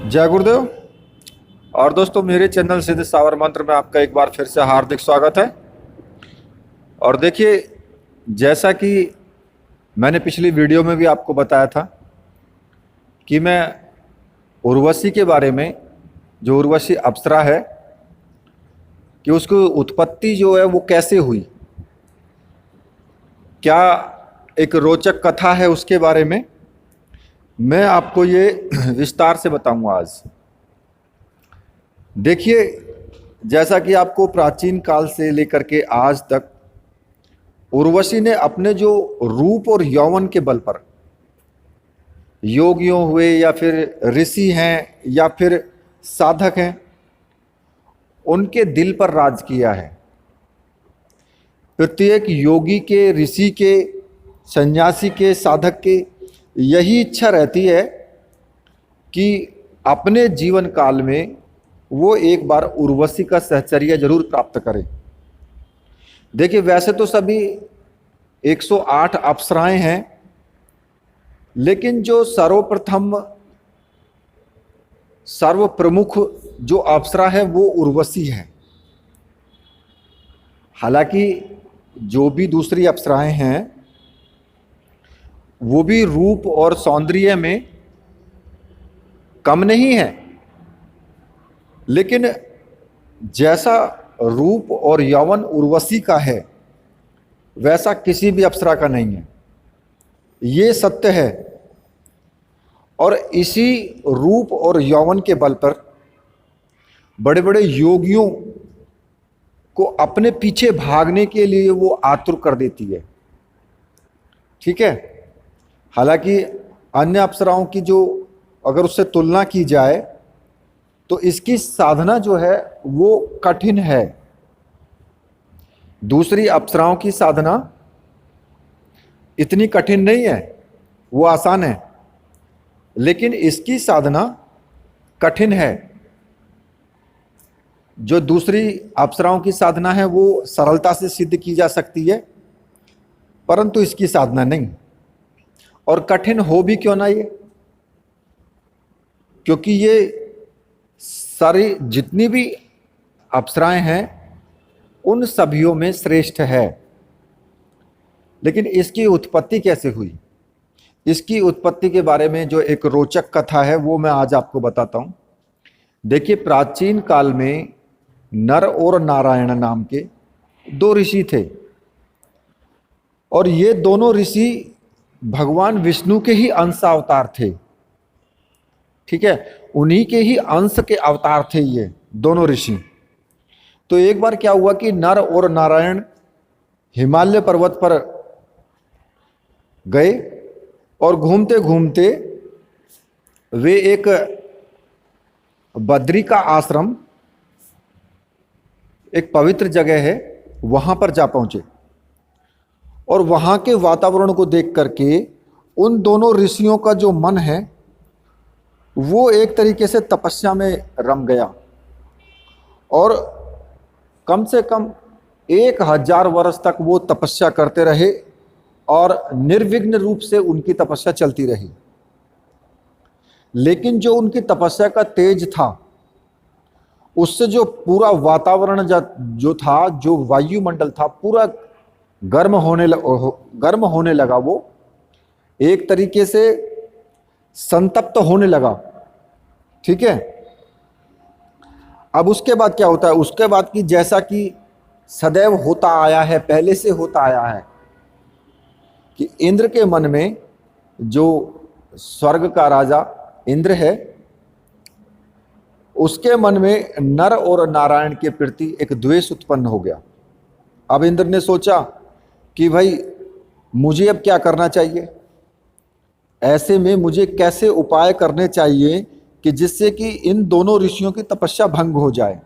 जय गुरुदेव। और दोस्तों, मेरे चैनल सिद्ध सावर मंत्र में आपका एक बार फिर से हार्दिक स्वागत है। और देखिए, जैसा कि मैंने पिछली वीडियो में भी आपको बताया था कि मैं उर्वशी के बारे में, जो उर्वशी अप्सरा है, कि उसकी उत्पत्ति जो है वो कैसे हुई, क्या एक रोचक कथा है, उसके बारे में मैं आपको ये विस्तार से बताऊंगा आज। देखिए, जैसा कि आपको प्राचीन काल से लेकर के आज तक उर्वशी ने अपने जो रूप और यौवन के बल पर, योगियों हुए या फिर ऋषि हैं या फिर साधक हैं, उनके दिल पर राज किया है। प्रत्येक योगी के, ऋषि के, सन्यासी के, साधक के यही इच्छा रहती है कि अपने जीवन काल में वो एक बार उर्वशी का सहचर्य जरूर प्राप्त करें। देखिए, वैसे तो सभी 108 अप्सराएं हैं, लेकिन जो सर्व प्रमुख जो अप्सरा है वो उर्वशी है। हालांकि जो भी दूसरी अप्सराएं हैं वो भी रूप और सौंदर्य में कम नहीं है, लेकिन जैसा रूप और यौवन उर्वशी का है वैसा किसी भी अप्सरा का नहीं है, ये सत्य है। और इसी रूप और यौवन के बल पर बड़े बड़े योगियों को अपने पीछे भागने के लिए वो आतुर कर देती है। ठीक है। हालांकि अन्य अप्सराओं की जो अगर उससे तुलना की जाए तो इसकी साधना जो है वो कठिन है। दूसरी अप्सराओं की साधना इतनी कठिन नहीं है, वो आसान है, लेकिन इसकी साधना कठिन है। जो दूसरी अप्सराओं की साधना है वो सरलता से सिद्ध की जा सकती है, परंतु इसकी साधना नहीं। और कठिन हो भी क्यों ना ये, क्योंकि ये सारी जितनी भी अप्सराएं हैं उन सभियों में श्रेष्ठ है। लेकिन इसकी उत्पत्ति कैसे हुई, इसकी उत्पत्ति के बारे में जो एक रोचक कथा है वो मैं आज आपको बताता हूं। देखिए, प्राचीन काल में नर और नारायण नाम के दो ऋषि थे, और ये दोनों ऋषि भगवान विष्णु के ही अंश अवतार थे। ठीक है, उन्हीं के ही अंश के अवतार थे ये दोनों ऋषि। तो एक बार क्या हुआ कि नर और नारायण हिमालय पर्वत पर गए, और घूमते घूमते वे एक बद्री का आश्रम, एक पवित्र जगह है, वहां पर जा पहुंचे। और वहां के वातावरण को देख करके उन दोनों ऋषियों का जो मन है वो एक तरीके से तपस्या में रम गया, और कम से कम 1000 वर्ष तक वो तपस्या करते रहे, और निर्विघ्न रूप से उनकी तपस्या चलती रही। लेकिन जो उनकी तपस्या का तेज था, उससे जो पूरा वातावरण जो था, जो वायुमंडल था, पूरा गर्म होने लगा। वो एक तरीके से संतप्त होने लगा। ठीक है। अब उसके बाद क्या होता है, उसके बाद की जैसा कि सदैव होता आया है, पहले से होता आया है, कि इंद्र के मन में, जो स्वर्ग का राजा इंद्र है, उसके मन में नर और नारायण के प्रति एक द्वेष उत्पन्न हो गया। अब इंद्र ने सोचा कि भाई मुझे अब क्या करना चाहिए, ऐसे में मुझे कैसे उपाय करने चाहिए कि जिससे कि इन दोनों ऋषियों की तपस्या भंग हो जाए।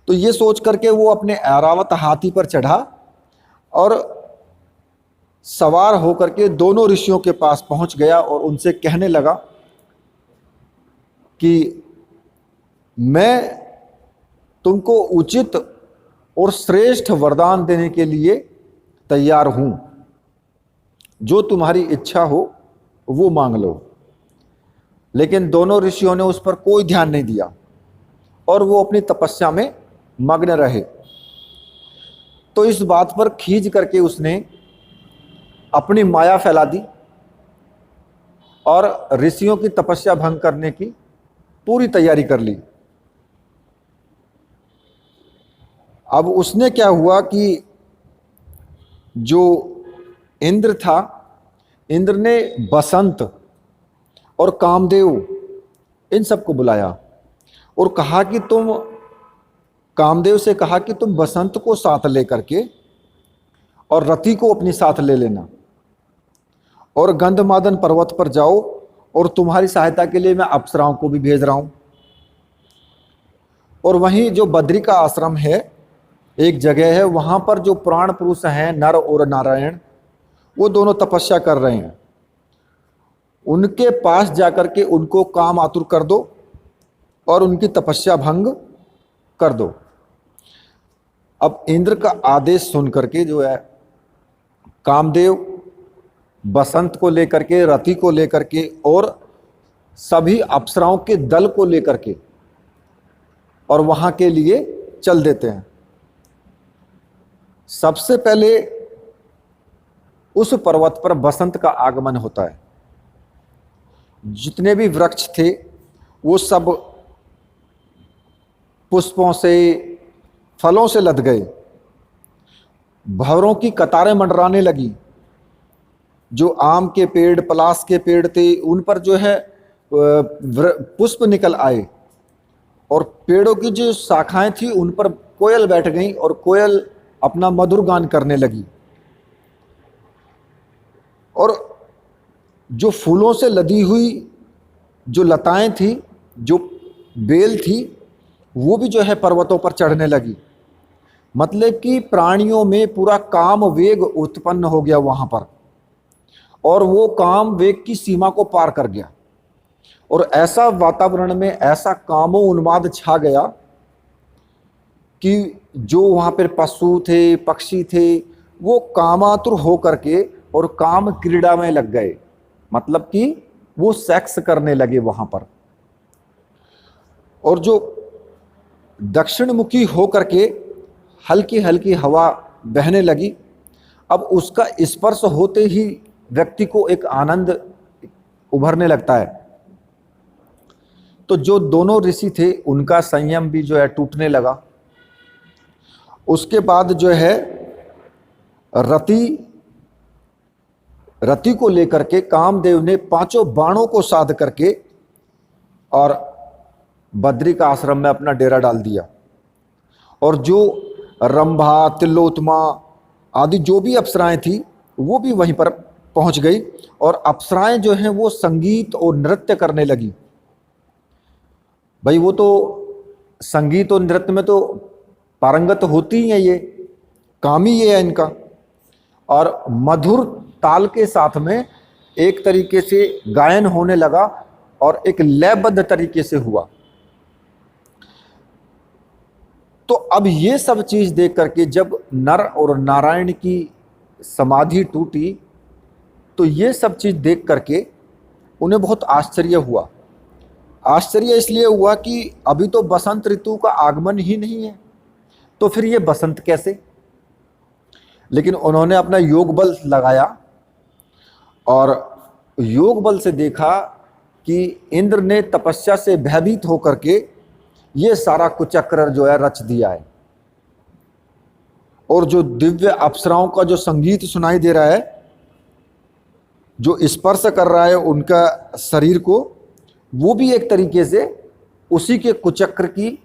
तो ये सोच करके वो अपने ऐरावत हाथी पर चढ़ा और सवार होकर के दोनों ऋषियों के पास पहुंच गया, और उनसे कहने लगा कि मैं तुमको उचित और श्रेष्ठ वरदान देने के लिए तैयार हूं, जो तुम्हारी इच्छा हो वो मांग लो। लेकिन दोनों ऋषियों ने उस पर कोई ध्यान नहीं दिया और वो अपनी तपस्या में मग्न रहे। तो इस बात पर खींच करके उसने अपनी माया फैला दी और ऋषियों की तपस्या भंग करने की पूरी तैयारी कर ली। अब उसने क्या हुआ कि जो इंद्र था, इंद्र ने बसंत और कामदेव इन सबको बुलाया और कहा कि तुम, कामदेव से कहा कि तुम बसंत को साथ लेकर के और रति को अपनी साथ ले लेना और गंधमादन पर्वत पर जाओ, और तुम्हारी सहायता के लिए मैं अप्सराओं को भी भेज रहा हूं। और वहीं जो बद्री का आश्रम है, एक जगह है, वहां पर जो प्राण पुरुष हैं, नर और नारायण, वो दोनों तपस्या कर रहे हैं। उनके पास जाकर के उनको काम आतुर कर दो और उनकी तपस्या भंग कर दो। अब इंद्र का आदेश सुन करके जो है कामदेव बसंत को लेकर के, रति को लेकर के और सभी अप्सराओं के दल को लेकर के और वहां के लिए चल देते हैं। सबसे पहले उस पर्वत पर बसंत का आगमन होता है। जितने भी वृक्ष थे वो सब पुष्पों से, फलों से लद गए, भंवरों की कतारें मंडराने लगी। जो आम के पेड़, पलास के पेड़ थे, उन पर जो है पुष्प निकल आए और पेड़ों की जो शाखाएं थी उन पर कोयल बैठ गई और कोयल अपना मधुर गान करने लगी। और जो फूलों से लदी हुई जो लताएं थी, जो बेल थी, वो भी जो है पर्वतों पर चढ़ने लगी। मतलब कि प्राणियों में पूरा काम वेग उत्पन्न हो गया वहां पर, और वो काम वेग की सीमा को पार कर गया। और ऐसा वातावरण में ऐसा कामो उन्माद छा गया कि जो वहां पर पशु थे, पक्षी थे, वो कामातुर हो करके और काम क्रीड़ा में लग गए। मतलब कि वो सेक्स करने लगे वहां पर। और जो दक्षिण मुखी हो करके हल्की हल्की हवा बहने लगी, अब उसका स्पर्श होते ही व्यक्ति को एक आनंद उभरने लगता है। तो जो दोनों ऋषि थे उनका संयम भी जो है टूटने लगा। उसके बाद जो है रति को लेकर के कामदेव ने पांचों बाणों को साध करके और बद्री का आश्रम में अपना डेरा डाल दिया। और जो रंभा, तिलोत्तमा आदि जो भी अप्सराएं थी वो भी वहीं पर पहुंच गई और अप्सराएं जो हैं वो संगीत और नृत्य करने लगी। भाई वो तो संगीत और नृत्य में तो पारंगत होती ही है, ये काम ही ये है इनका। और मधुर ताल के साथ में एक तरीके से गायन होने लगा और एक लयबद्ध तरीके से हुआ। तो अब ये सब चीज देख करके जब नर और नारायण की समाधि टूटी, तो ये सब चीज देख करके उन्हें बहुत आश्चर्य हुआ। आश्चर्य इसलिए हुआ कि अभी तो बसंत ऋतु का आगमन ही नहीं है, तो फिर ये बसंत कैसे। लेकिन उन्होंने अपना योग बल लगाया और योग बल से देखा कि इंद्र ने तपस्या से भयभीत होकर के ये सारा कुचक्र जो है रच दिया है। और जो दिव्य अप्सराओं का जो संगीत सुनाई दे रहा है, जो स्पर्श कर रहा है उनका शरीर को, वो भी एक तरीके से उसी के कुचक्र की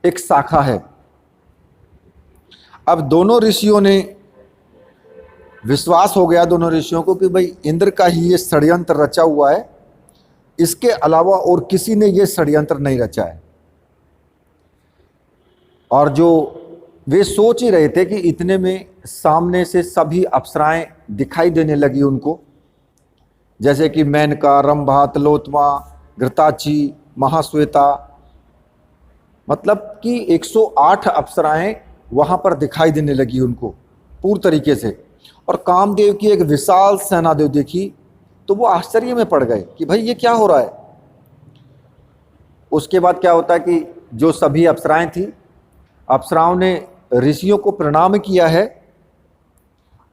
एक शाखा है। अब दोनों ऋषियों ने विश्वास हो गया, दोनों ऋषियों को, कि भाई इंद्र का ही ये षड्यंत्र रचा हुआ है, इसके अलावा और किसी ने ये षड्यंत्र नहीं रचा है। और जो वे सोच ही रहे थे कि इतने में सामने से सभी अप्सराएं दिखाई देने लगी उनको, जैसे कि मेनका, रंभा, तिलोत्तमा, घृताची, महाश्वेता, मतलब कि 108 अप्सराएं वहां पर दिखाई देने लगी उनको पूर्ण तरीके से। और कामदेव की एक विशाल सेना देव देखी तो वो आश्चर्य में पड़ गए कि भाई ये क्या हो रहा है। उसके बाद क्या होता है कि जो सभी अप्सराएं थी, अप्सराओं ने ऋषियों को प्रणाम किया है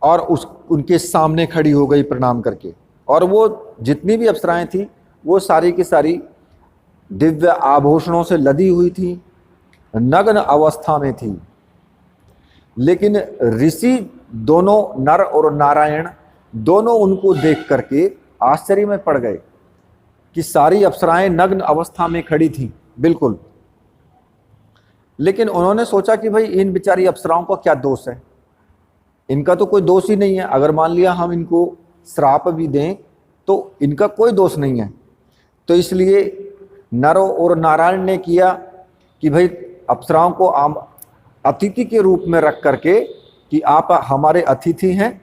और उनके सामने खड़ी हो गई प्रणाम करके। और वो जितनी भी अप्सराएं थी वो सारी की सारी दिव्य आभूषणों से लदी हुई थी, नग्न अवस्था में थी। लेकिन ऋषि दोनों, नर और नारायण दोनों, उनको देख करके आश्चर्य में पड़ गए कि सारी अप्सराएं नग्न अवस्था में खड़ी थीं बिल्कुल। लेकिन उन्होंने सोचा कि भाई इन बेचारी अप्सराओं का क्या दोष है, इनका तो कोई दोष ही नहीं है। अगर मान लिया हम इनको श्राप भी दें तो इनका कोई दोष नहीं है। तो इसलिए नरों और नारायण ने किया कि भाई अप्सराओं को अतिथि के रूप में रख करके कि आप हमारे अतिथि हैं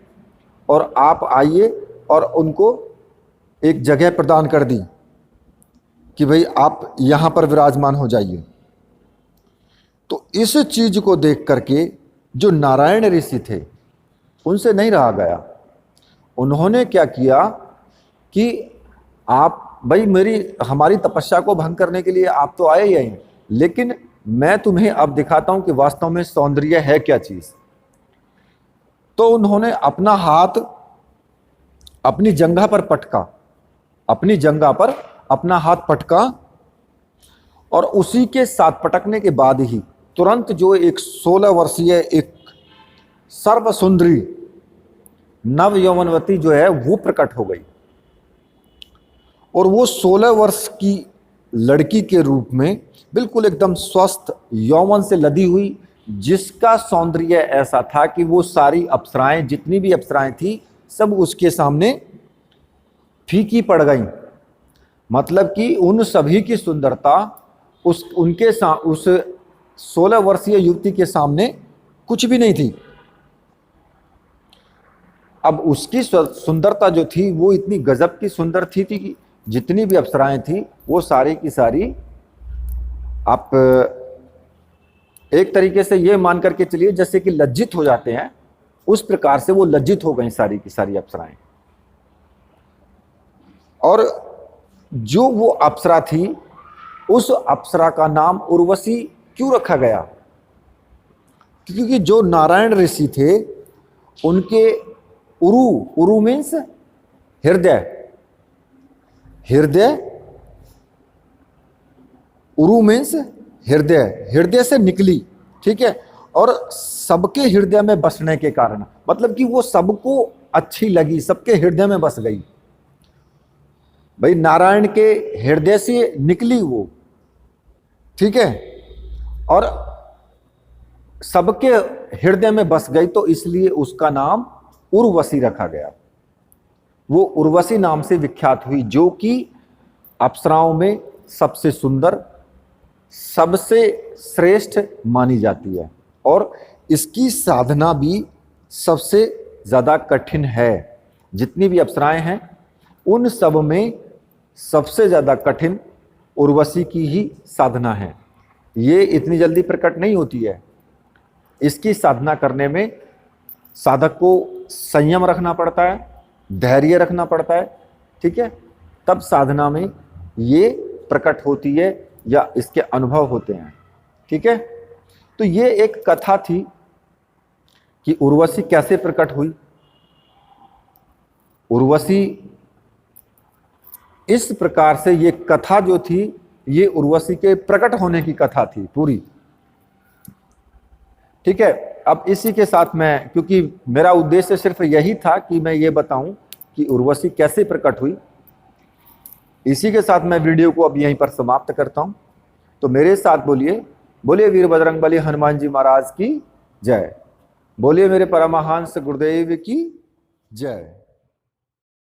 और आप आइए, और उनको एक जगह प्रदान कर दी कि भाई आप यहाँ पर विराजमान हो जाइए। तो इस चीज को देख करके जो नारायण ऋषि थे उनसे नहीं रहा गया। उन्होंने क्या किया कि आप भाई हमारी तपस्या को भंग करने के लिए आप तो आए ही हैं, लेकिन मैं तुम्हें अब दिखाता हूं कि वास्तव में सौंदर्य है क्या चीज। तो उन्होंने अपना हाथ अपनी जंघा पर पटका, अपनी जंघा पर अपना हाथ पटका, और उसी के साथ पटकने के बाद ही तुरंत जो एक 16 वर्षीय एक सर्व सुंदरी नव यौवनवती जो है वो प्रकट हो गई। और वो 16 वर्ष की लड़की के रूप में बिल्कुल एकदम स्वस्थ यौवन से लदी हुई, जिसका सौंदर्य ऐसा था कि वो सारी अप्सराएं, जितनी भी अप्सराएं थी, सब उसके सामने फीकी पड़ गई। मतलब कि उन सभी की सुंदरता उस 16 वर्षीय युवती के सामने कुछ भी नहीं थी। अब उसकी सुंदरता जो थी वो इतनी गजब की सुंदर थी कि जितनी भी अप्सराएं थी वो सारी की सारी, आप एक तरीके से ये मान करके चलिए जैसे कि लज्जित हो जाते हैं, उस प्रकार से वो लज्जित हो गई सारी की सारी अप्सराएं। और जो वो अप्सरा थी, उस अप्सरा का नाम उर्वशी क्यों रखा गया? क्योंकि जो नारायण ऋषि थे उनके उरु मीन्स हृदय, उरु मीन्स हृदय से निकली, ठीक है। और सबके हृदय में बसने के कारण, मतलब कि वो सबको अच्छी लगी, सबके हृदय में बस गई। भाई नारायण के हृदय से निकली वो, ठीक है, और सबके हृदय में बस गई, तो इसलिए उसका नाम उर्वशी रखा गया। वो उर्वशी नाम से विख्यात हुई, जो कि अप्सराओं में सबसे सुंदर, सबसे श्रेष्ठ मानी जाती है, और इसकी साधना भी सबसे ज़्यादा कठिन है। जितनी भी अप्सराएं हैं उन सब में सबसे ज़्यादा कठिन उर्वशी की ही साधना है। ये इतनी जल्दी प्रकट नहीं होती है। इसकी साधना करने में साधक को संयम रखना पड़ता है, धैर्य रखना पड़ता है, ठीक है, तब साधना में ये प्रकट होती है या इसके अनुभव होते हैं, ठीक है। तो ये एक कथा थी कि उर्वशी कैसे प्रकट हुई। उर्वशी इस प्रकार से, ये कथा जो थी ये उर्वशी के प्रकट होने की कथा थी पूरी, ठीक है। अब इसी के साथ मैं, क्योंकि मेरा उद्देश्य सिर्फ यही था कि मैं ये बताऊं कि उर्वशी कैसे प्रकट हुई, इसी के साथ मैं वीडियो को अब यहीं पर समाप्त करता हूं। तो मेरे साथ बोलिए, बोलिए वीर बजरंगबली हनुमान जी महाराज की जय, बोलिए मेरे परमहंस गुरुदेव की जय।